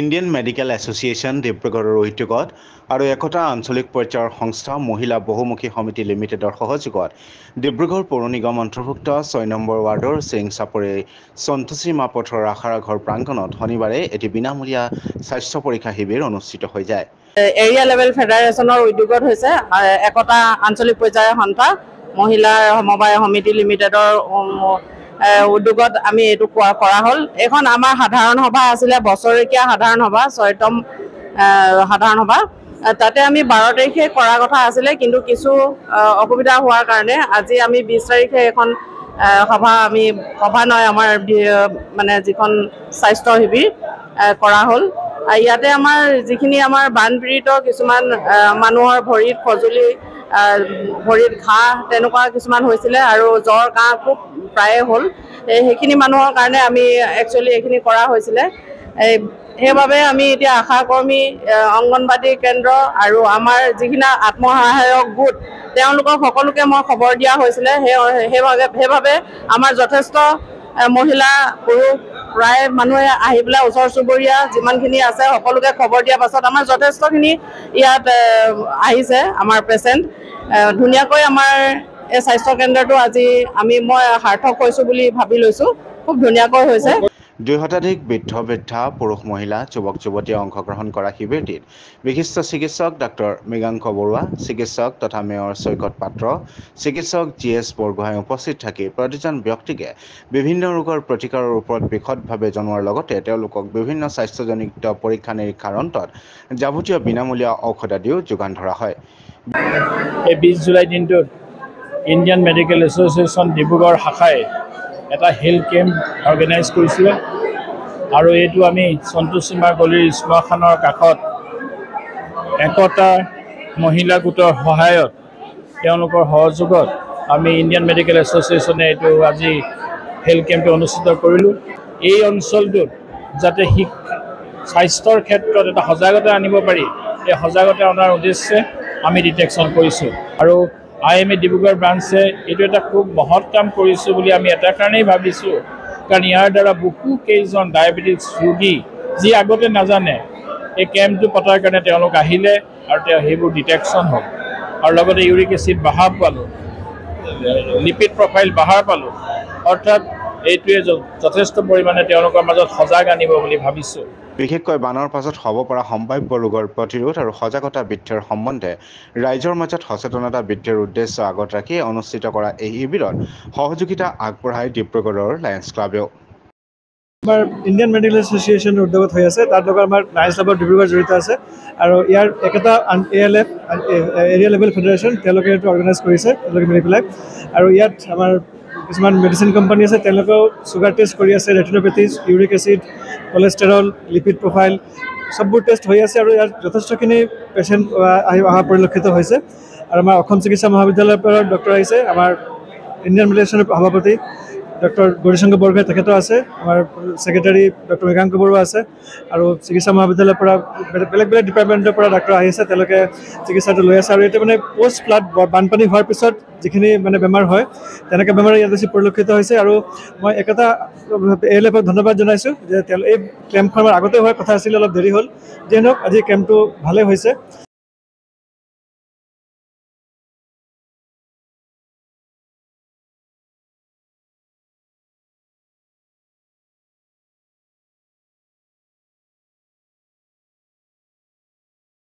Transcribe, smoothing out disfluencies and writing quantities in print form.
Indian medical association ডিব্ৰুগড়ৰ উদ্যোগত আৰু একতা আঞ্চলিক পৰ্যায়ৰ সংস্থা মহিলা বহুমুখী সমিতি লিমিটেডৰ সহযোগত ডিব্ৰুগড় পৌৰ নিগম অন্তৰ্ভুক্ত ৬ নম্বৰ ৱাৰ্ডৰ চিং চাপৰি সন্তোষীমা পথৰ আশাৰা ঘৰ প্ৰাংগণত শনিবাৰে এটি বিনামূলীয়া স্বাস্থ্য পৰীক্ষা শিবিৰ অনুষ্ঠিত হৈ যায়। এৰিয়া লেভেল ফেডাৰেশ্যনৰ উদ্যোগত হৈছে একতা আঞ্চলিক পৰ্যায়ৰ সন্থা মহিলা সমবায় সমিতি লিমিটেডৰ উদ্যোগত আমি এইটো কৰা হ'ল। এখন আমাৰ সাধাৰণ সভা আছিলে, বছৰেকীয়া সাধাৰণ সভা, ৬তম সাধাৰণ সভা। তাতে আমি 12 তাৰিখে কৰাৰ কথা আছিলে, কিন্তু কিছু অসুবিধা হোৱাৰ কাৰণে আজি আমি 20 তাৰিখে এখন সভা নহয়, আমাৰ মানে যিখন স্বাস্থ্য শিবিৰ কৰা হ'ল। ইয়াতে আমাৰ যিখিনি আমাৰ বানপীড়িত কিছুমান মানুহৰ ভৰিত খজুলি, ভৰিত ঘাঁ তেনেকুৱা কিছুমান হৈছিলে আৰু জ্বৰ কাহ খুব প্ৰায়ে হ'ল। সেইখিনি মানুহৰ কাৰণে আমি একচুৱেলি এইখিনি কৰা হৈছিলে। সেইবাবে আমি এতিয়া আশা কৰ্মী, অংগনবাদী কেন্দ্ৰ আৰু আমাৰ যিখিনি আত্মসহায়ক গোট তেওঁলোকক সকলোকে মই খবৰ দিয়া হৈছিলে। সেইবাবে আমাৰ যথেষ্ট মহিলা পুৰুষ প্ৰায় মানুহে আহি পেলাই ওচৰ চুবুৰীয়া যিমানখিনি আছে সকলোকে খবৰ দিয়াৰ পাছত আমাৰ যথেষ্টখিনি ইয়াত আহিছে আমাৰ পেচেণ্ট। ধুনীয়াকৈ আমাৰ এই স্বাস্থ্য কেন্দ্ৰটো আজি মই সাৰ্থক হৈছোঁ বুলি ভাবি লৈছোঁ। খুব ধুনীয়াকৈ হৈছে। 2 শতাধিক বৃদ্ধ বৃদ্ধা, পুৰুষ মহিলা, যুৱক যুৱতীয়ে অংশগ্ৰহণ কৰা শিবিৰটিত বিশিষ্ট চিকিৎসক ডাক্তৰ মৃগাংক বৰুৱা, চিকিৎসক তথা মেয়ৰ সৈকত পাত্ৰ, চিকিৎসক GS বৰগোহাঁই উপস্থিত থাকি প্ৰতিজন ব্যক্তিকে বিভিন্ন ৰোগৰ প্ৰতিকাৰৰ ওপৰত বিশদভাৱে জনোৱাৰ লগতে তেওঁলোকক বিভিন্ন স্বাস্থ্যজনিত পৰীক্ষা নিৰীক্ষাৰ অন্তত যাৱতীয় বিনামূলীয়া ঔষধ আদিও যোগান ধৰা হয়। এই 20 জুলাই দিনটোত ইণ্ডিয়ান মেডিকেল এছ'চিয়েশ্যন ডিব্ৰুগড় শাখাই এটা হেল্থ কেম্প অৰ্গেনাইজ কৰিছিলে আৰু এইটো আমি সন্তোষীমা গলিৰ শ্মশানৰ কাষত একতা মহিলা গোটৰ সহায়ত, তেওঁলোকৰ সহযোগত আমি ইণ্ডিয়ান মেডিকেল এছ'চিয়েশ্যনে এইটো আজি হেল্থ কেম্পটো অনুষ্ঠিত কৰিলোঁ। এই অঞ্চলটোত যাতে স্বাস্থ্যৰ ক্ষেত্ৰত এটা সজাগতা আনিব পাৰি, এই সজাগতা অনাৰ উদ্দেশ্যে আমি ডিটেকশ্যন কৰিছোঁ আৰু IMA ডিব্ৰুগড় ব্ৰাঞ্চে এইটো এটা খুব মহৎ কাম কৰিছোঁ বুলি আমি এটা কাৰণেই ভাবিছোঁ, কাৰণ ইয়াৰ দ্বাৰা বহু কেইজন ডায়েবেটিছ ৰোগী যি আগতে নাজানে, এই কেম্পটো পতাৰ কাৰণে তেওঁলোক আহিলে আৰু সেইবোৰ ডিটেকশ্যন হ'ল আৰু লগতে ইউৰিক এচিড বঢ়া পালোঁ, লিপিড প্ৰফাইল বঢ়া পালোঁ। অৰ্থাৎ এইটোৱে যথেষ্ট পৰিমাণে তেওঁলোকৰ মাজত সজাগ আনিব বুলি ভাবিছোঁ। বিশেষকৈ বানৰ পাছত হ'ব পৰা সম্ভাৱ্য ৰোগৰ প্ৰতিৰোধ আৰু সজাগতা বৃদ্ধিৰ সম্বন্ধে ৰাইজৰ মাজত সচেতনতা বৃদ্ধিৰ উদ্দেশ্য আগত ৰাখি অনুষ্ঠিত কৰা এই শিবিৰত সহযোগিতা আগবঢ়ায় ডিব্ৰুগড়ৰ লায়ন্স ক্লাবেও। আমাৰ ইণ্ডিয়ান মেডিকেল এছ'চিয়েশ্যনৰ উদ্যোগত হৈ আছে, তাত লগত আমাৰ লায়ন্স ক্লাবৰ ডিব্ৰুগড় জড়িত আছে আৰু ইয়াৰ একতা এৰিয়া লেভেল ফেডাৰেশ্যন তেওঁলোকে এইটো অৰ্গেনাইজ কৰিছে, তেওঁলোকে মিলি পেলাই। আৰু ইয়াত আমাৰ কিছুমান মেডিচিন কোম্পানী আছে, তেওঁলোকেও চুগাৰ টেষ্ট কৰি আছে, retinopathies, uric acid, cholesterol, lipid profile সববোৰ টেষ্ট হৈ আছে আৰু ইয়াত যথেষ্টখিনি পেচেণ্ট অহা পৰিলক্ষিত হৈছে। আৰু আমাৰ অসম চিকিৎসা মহাবিদ্যালয়ৰ পৰা ডক্টৰ আহিছে, আমাৰ ইণ্ডিয়ান মেডিকেল এছ'চিয়েশ্যনৰ সভাপতি ডক্টৰ গৌৰীশংকৰ বৰগোহাঁই তেখেতো আছে, আমাৰ ছেক্ৰেটাৰী ডক্টৰ মৃগাংক বৰুৱা আছে আৰু চিকিৎসা মহাবিদ্যালয়ৰ পৰা বেলেগ বেলেগ ডিপাৰ্টমেণ্টৰ পৰা ডক্টৰ আহিছে, তেওঁলোকে চিকিৎসাটো লৈ আছে। আৰু এতিয়া মানে পষ্ট ফ্লাড বানপানী হোৱাৰ পিছত যিখিনি মানে বেমাৰ হয়, তেনেকৈ বেমাৰ ইয়াত বেছি পৰিলক্ষিত হৈছে। আৰু মই একতা এৰিয়ালৈ ধন্যবাদ জনাইছোঁ যে এই কেম্পখন আগতে হোৱাৰ কথা আছিলে, অলপ দেৰি হ'ল, যিয়ে নহওক আজি কেম্পটো ভালেই হৈছে।